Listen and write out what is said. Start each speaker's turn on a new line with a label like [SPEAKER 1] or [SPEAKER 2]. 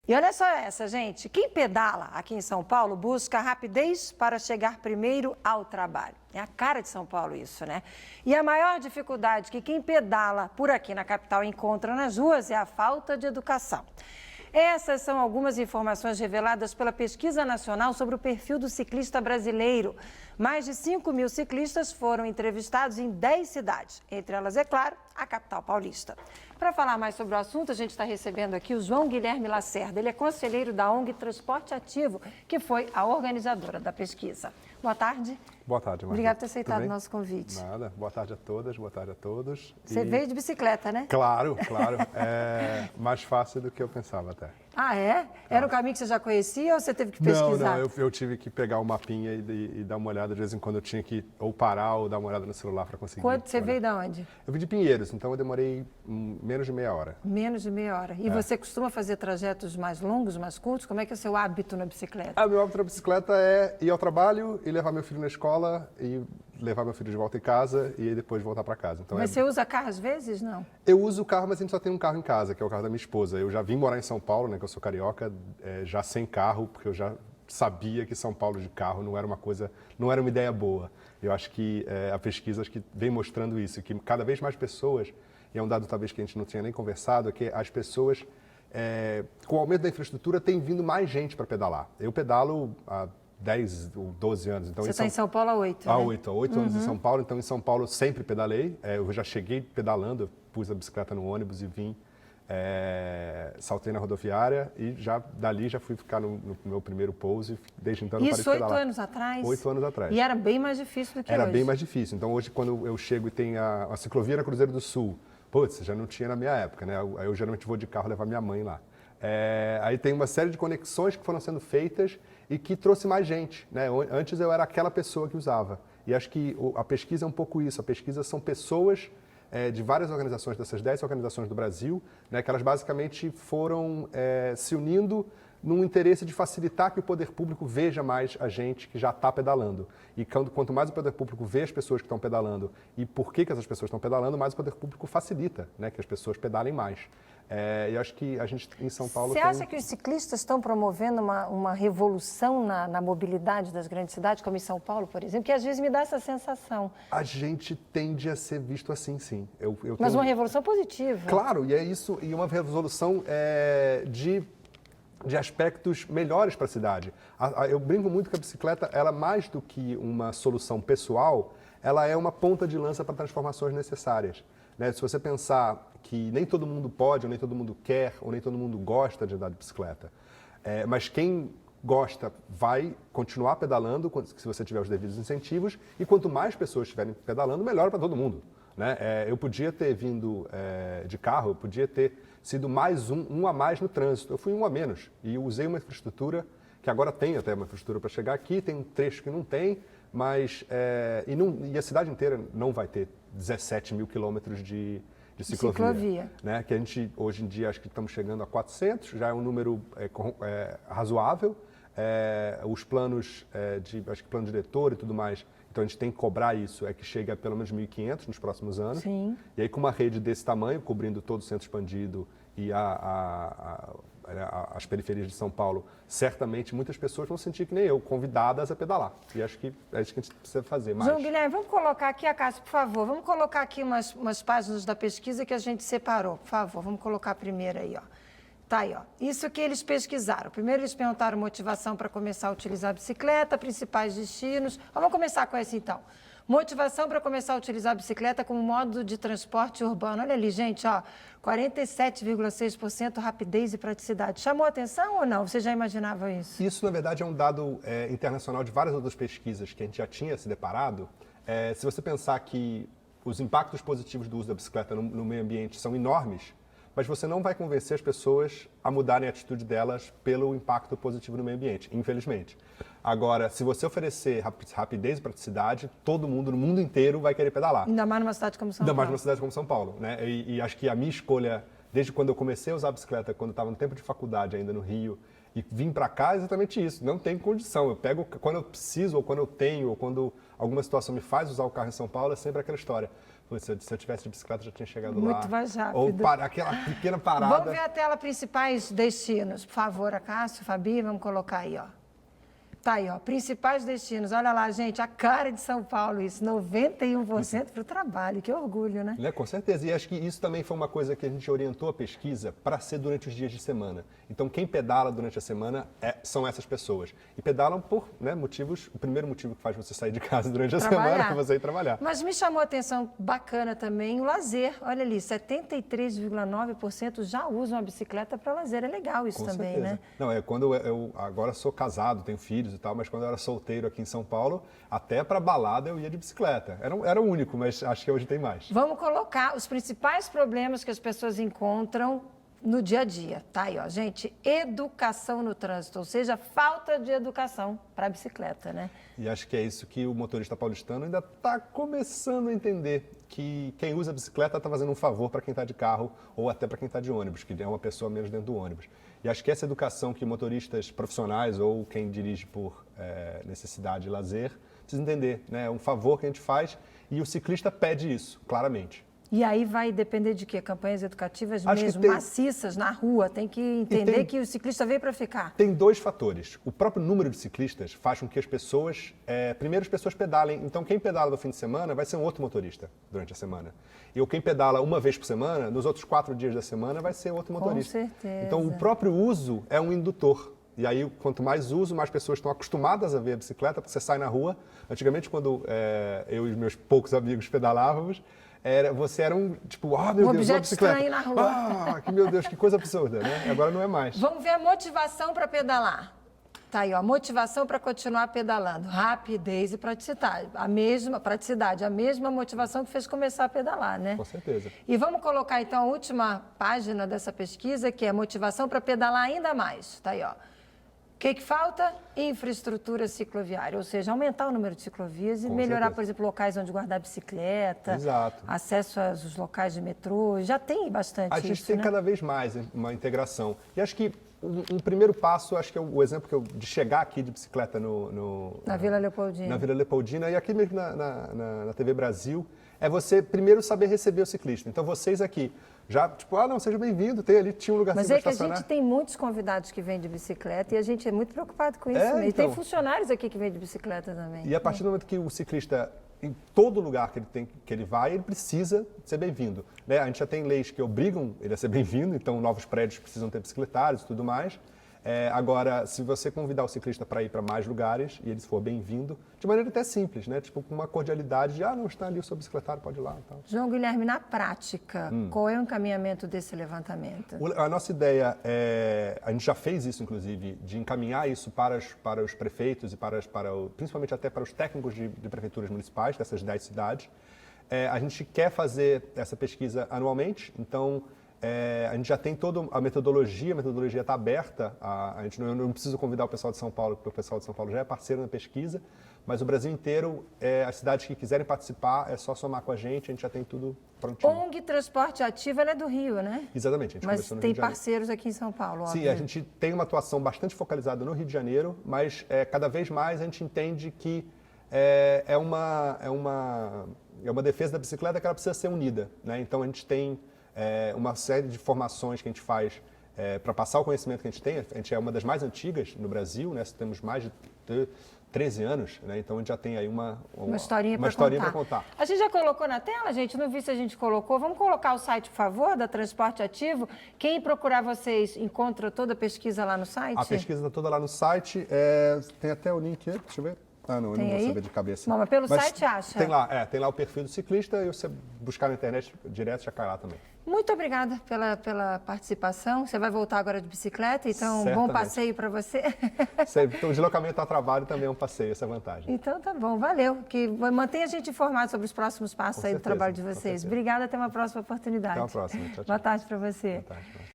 [SPEAKER 1] E olha só essa, gente. Quem pedala aqui em São Paulo busca rapidez para chegar primeiro ao trabalho. É a cara de São Paulo isso, né? E a maior dificuldade que quem pedala por aqui na capital encontra nas ruas é a falta de educação. Essas são algumas informações reveladas pela Pesquisa Nacional sobre o perfil do ciclista brasileiro. Mais de 5.000 ciclistas foram entrevistados em 10 cidades, entre elas, é claro, a capital paulista. Para falar mais sobre o assunto, a gente está recebendo aqui o João Guilherme Lacerda. Ele é conselheiro da ONG Transporte Ativo, que foi a organizadora da pesquisa. Boa tarde.
[SPEAKER 2] Boa tarde, Marta.
[SPEAKER 1] Obrigada por ter aceitado o nosso convite.
[SPEAKER 2] Nada. Boa tarde a todas, boa tarde a todos.
[SPEAKER 1] Você veio de bicicleta, né?
[SPEAKER 2] Claro, claro. É mais fácil do que eu pensava até.
[SPEAKER 1] Ah, é? Era um caminho que você já conhecia ou você teve que pesquisar?
[SPEAKER 2] Não, eu tive que pegar o mapinha e dar uma olhada. De vez em quando eu tinha que ou parar ou dar uma olhada no celular para conseguir.
[SPEAKER 1] Quando você veio de onde?
[SPEAKER 2] Eu vim de Pinheiros, então eu demorei menos de meia hora.
[SPEAKER 1] Menos de meia hora. E você costuma fazer trajetos mais longos, mais curtos? Como é que é o seu hábito na bicicleta?
[SPEAKER 2] Meu hábito na bicicleta é ir ao trabalho e levar meu filho na escola e levar meu filho de volta em casa e depois voltar para casa. Então,
[SPEAKER 1] Mas você usa carro às vezes, não?
[SPEAKER 2] Eu uso o carro, mas a gente só tem um carro em casa, que é o carro da minha esposa. Eu já vim morar em São Paulo, né, que eu sou carioca, já sem carro, porque eu já sabia que São Paulo de carro não era uma ideia boa. Eu acho que a pesquisa acho que vem mostrando isso, que cada vez mais pessoas, e é um dado talvez que a gente não tinha nem conversado, é que as pessoas, com o aumento da infraestrutura, tem vindo mais gente para pedalar. Eu pedalo há 10 ou 12 anos. Então,
[SPEAKER 1] você está em São Paulo há 8,
[SPEAKER 2] há
[SPEAKER 1] né?
[SPEAKER 2] 8 anos em São Paulo. Então, em São Paulo, eu sempre pedalei. Eu já cheguei pedalando, eu pus a bicicleta no ônibus e vim, saltei na rodoviária e dali já fui ficar no meu primeiro pouso e desde então não parei de pedalar.
[SPEAKER 1] Isso 8 anos atrás?
[SPEAKER 2] 8 anos atrás.
[SPEAKER 1] E era bem mais difícil do que hoje?
[SPEAKER 2] Era bem mais difícil. Então, hoje, quando eu chego e tem a ciclovia na Cruzeiro do Sul, putz, já não tinha na minha época, né? Aí eu geralmente vou de carro levar minha mãe lá. Aí tem uma série de conexões que foram sendo feitas e que trouxe mais gente, né? Antes eu era aquela pessoa que usava. E acho que a pesquisa é um pouco isso. A pesquisa são pessoas de várias organizações, dessas 10 organizações do Brasil, né, que elas basicamente foram se unindo num interesse de facilitar que o poder público veja mais a gente que já está pedalando. E quanto mais o poder público vê as pessoas que estão pedalando e por que essas pessoas estão pedalando, mais o poder público facilita, né, que as pessoas pedalem mais. E acho que a gente, em São Paulo...
[SPEAKER 1] Você acha que os ciclistas estão promovendo uma revolução na mobilidade das grandes cidades, como em São Paulo, por exemplo? Que às vezes me dá essa sensação.
[SPEAKER 2] A gente tende a ser visto assim, sim.
[SPEAKER 1] Mas uma revolução positiva.
[SPEAKER 2] Claro, e é isso, e uma revolução de aspectos melhores para a cidade. Eu brinco muito que a bicicleta, ela mais do que uma solução pessoal, ela é uma ponta de lança para transformações necessárias. Né? Se você pensar que nem todo mundo pode, ou nem todo mundo quer, ou nem todo mundo gosta de andar de bicicleta, mas quem gosta vai continuar pedalando se você tiver os devidos incentivos, e quanto mais pessoas estiverem pedalando, melhor para todo mundo. Né? Eu podia ter vindo de carro, eu podia ter sido mais um a mais no trânsito. Eu fui um a menos e usei uma infraestrutura que agora tem até uma infraestrutura para chegar aqui, tem um trecho que não tem, mas e a cidade inteira não vai ter 17 mil quilômetros de ciclovia. Né? Que a gente, hoje em dia, acho que estamos chegando a 400, já é um número razoável. Os planos, acho que plano diretor e tudo mais, então a gente tem que cobrar isso, que chegue a pelo menos 1.500 nos próximos anos.
[SPEAKER 1] Sim.
[SPEAKER 2] E aí com uma rede desse tamanho, cobrindo todo o centro expandido e as periferias de São Paulo, certamente muitas pessoas vão sentir que nem eu, convidadas a pedalar. E acho que é isso que a gente precisa fazer mais.
[SPEAKER 1] João Guilherme, vamos colocar aqui, Cássio, por favor, vamos colocar aqui umas páginas da pesquisa que a gente separou, por favor, vamos colocar a primeira aí, ó. Tá aí, ó. Isso que eles pesquisaram. Primeiro eles perguntaram motivação para começar a utilizar a bicicleta, principais destinos. Vamos começar com essa então. Motivação para começar a utilizar a bicicleta como modo de transporte urbano. Olha ali, gente, ó, 47,6% rapidez e praticidade. Chamou a atenção ou não? Você já imaginava isso?
[SPEAKER 2] Isso, na verdade, é um dado internacional de várias outras pesquisas que a gente já tinha se deparado. Se você pensar que os impactos positivos do uso da bicicleta no meio ambiente são enormes, mas você não vai convencer as pessoas a mudarem a atitude delas pelo impacto positivo no meio ambiente, infelizmente. Agora, se você oferecer rapidez e praticidade, todo mundo, no mundo inteiro, vai querer pedalar.
[SPEAKER 1] Ainda mais numa cidade como São Paulo.
[SPEAKER 2] Ainda mais numa cidade como São Paulo, né? E acho que a minha escolha, desde quando eu comecei a usar a bicicleta, quando eu estava no tempo de faculdade ainda no Rio, e vim para cá, é exatamente isso. Não tem condição. Eu pego quando eu preciso, ou quando eu tenho, ou quando alguma situação me faz usar o carro em São Paulo, é sempre aquela história. Putz, se eu tivesse de bicicleta, eu já tinha chegado lá.
[SPEAKER 1] Muito mais rápido.
[SPEAKER 2] Ou aquela pequena parada.
[SPEAKER 1] Vamos ver a tela principais destinos. Por favor, Acácio, Fabi, vamos colocar aí, ó. Tá aí, ó, principais destinos. Olha lá, gente, a cara de São Paulo, isso, 91% para o trabalho. Que orgulho, né?
[SPEAKER 2] Com certeza. E acho que isso também foi uma coisa que a gente orientou a pesquisa para ser durante os dias de semana. Então, quem pedala durante a semana são essas pessoas. E pedalam por motivos... O primeiro motivo que faz você sair de casa durante a semana é você ir trabalhar.
[SPEAKER 1] Mas me chamou a atenção, bacana também, o lazer. Olha ali, 73,9% já usam a bicicleta para lazer. É legal isso também,
[SPEAKER 2] certeza.
[SPEAKER 1] né?
[SPEAKER 2] Não, quando eu agora sou casado, tenho filhos e tal, mas quando eu era solteiro aqui em São Paulo, até para balada eu ia de bicicleta. Era o único, mas acho que hoje tem mais.
[SPEAKER 1] Vamos colocar os principais problemas que as pessoas encontram no dia a dia. Tá aí, ó, gente, educação no trânsito, ou seja, falta de educação para a bicicleta, né?
[SPEAKER 2] E acho que é isso que o motorista paulistano ainda está começando a entender, que quem usa a bicicleta está fazendo um favor para quem está de carro ou até para quem está de ônibus, que é uma pessoa menos dentro do ônibus. E acho que essa educação que motoristas profissionais ou quem dirige por necessidade e lazer precisa entender, né? É um favor que a gente faz e o ciclista pede isso, claramente.
[SPEAKER 1] E aí vai depender de quê? Campanhas educativas mesmo, maciças, na rua. Tem que entender que o ciclista veio para ficar.
[SPEAKER 2] Tem dois fatores. O próprio número de ciclistas faz com que as pessoas... primeiro, as pessoas pedalem. Então, quem pedala no fim de semana vai ser um outro motorista durante a semana. E quem pedala uma vez por semana, nos outros 4 dias da semana, vai ser outro motorista.
[SPEAKER 1] Com certeza.
[SPEAKER 2] Então, o próprio uso é um indutor. E aí, quanto mais uso, mais pessoas estão acostumadas a ver a bicicleta, porque você sai na rua. Antigamente, quando eu e os meus poucos amigos pedalávamos, você era tipo, meu Deus, uma bicicleta.
[SPEAKER 1] Estranho na rua.
[SPEAKER 2] Meu Deus, que coisa absurda, né? Agora não é mais.
[SPEAKER 1] Vamos ver a motivação para pedalar. Tá aí, ó, motivação para continuar pedalando. Rapidez e praticidade. A mesma motivação que fez começar a pedalar, né?
[SPEAKER 2] Com certeza.
[SPEAKER 1] E vamos colocar, então, a última página dessa pesquisa, que é motivação para pedalar ainda mais. Tá aí, ó. O que falta? Infraestrutura cicloviária, ou seja, aumentar o número de ciclovias e melhorar, por exemplo, locais onde guardar bicicleta,
[SPEAKER 2] Exato.
[SPEAKER 1] acesso aos locais de metrô, já tem bastante isso,
[SPEAKER 2] A gente tem
[SPEAKER 1] né?
[SPEAKER 2] cada vez mais uma integração. E acho que um primeiro passo, acho que é o exemplo de chegar aqui de bicicleta
[SPEAKER 1] na Vila Leopoldina.
[SPEAKER 2] Na Vila Leopoldina e aqui mesmo na TV Brasil, é você primeiro saber receber o ciclista. Então, vocês aqui, já, tipo, seja bem-vindo, tinha um lugar
[SPEAKER 1] Mas
[SPEAKER 2] para
[SPEAKER 1] é que a
[SPEAKER 2] estacionar.
[SPEAKER 1] gente tem muitos convidados que vêm de bicicleta e a gente é muito preocupado com isso.
[SPEAKER 2] Então.
[SPEAKER 1] E tem funcionários aqui que vêm de bicicleta também.
[SPEAKER 2] E a partir do momento que o ciclista, em todo lugar que ele vai, ele precisa ser bem-vindo, né? A gente já tem leis que obrigam ele a ser bem-vindo, então novos prédios precisam ter bicicletários e tudo mais. Agora, se você convidar o ciclista para ir para mais lugares e ele for bem-vindo, de maneira até simples, né? Tipo, com uma cordialidade de, não está ali o seu bicicletário, pode ir lá e tal.
[SPEAKER 1] João Guilherme, na prática, qual é o encaminhamento desse levantamento?
[SPEAKER 2] A nossa ideia a gente já fez isso, inclusive, de encaminhar isso para os prefeitos e principalmente até para os técnicos de prefeituras municipais dessas 10 cidades. A gente quer fazer essa pesquisa anualmente, então... a gente já tem toda a metodologia está aberta, eu não preciso convidar o pessoal de São Paulo, porque o pessoal de São Paulo já é parceiro na pesquisa, mas o Brasil inteiro, as cidades que quiserem participar, é só somar com a gente já tem tudo prontinho.
[SPEAKER 1] ONG Transporte Ativo, ela é do Rio, né?
[SPEAKER 2] Exatamente. A gente
[SPEAKER 1] mas tem parceiros aqui em São Paulo, óbvio.
[SPEAKER 2] Sim, a gente tem uma atuação bastante focalizada no Rio de Janeiro, mas cada vez mais a gente entende que é uma defesa da bicicleta que ela precisa ser unida, né? Então a gente tem uma série de formações que a gente faz para passar o conhecimento que a gente tem. A gente é uma das mais antigas no Brasil, né? Temos mais de 13 anos, né? Então a gente já tem aí uma historinha para contar.
[SPEAKER 1] A gente já colocou na tela, gente? Não vi se a gente colocou. Vamos colocar o site, por favor, da Transporte Ativo. Quem procurar vocês encontra toda a pesquisa lá no site?
[SPEAKER 2] A pesquisa está toda lá no site. Tem até o link, deixa eu ver. Eu não vou saber de cabeça.
[SPEAKER 1] Não, mas pelo site acha.
[SPEAKER 2] Tem lá o perfil do ciclista e você buscar na internet direto já cai lá também.
[SPEAKER 1] Muito obrigada pela participação. Você vai voltar agora de bicicleta, então
[SPEAKER 2] Certamente.
[SPEAKER 1] Bom passeio para você.
[SPEAKER 2] Então, o deslocamento ao trabalho também é um passeio, essa é a vantagem.
[SPEAKER 1] Então tá bom, valeu. Mantenha a gente informado sobre os próximos passos aí do trabalho de vocês. Obrigada, até uma próxima oportunidade.
[SPEAKER 2] Até uma próxima. Tchau, tchau.
[SPEAKER 1] Boa tarde para você.
[SPEAKER 2] Boa tarde.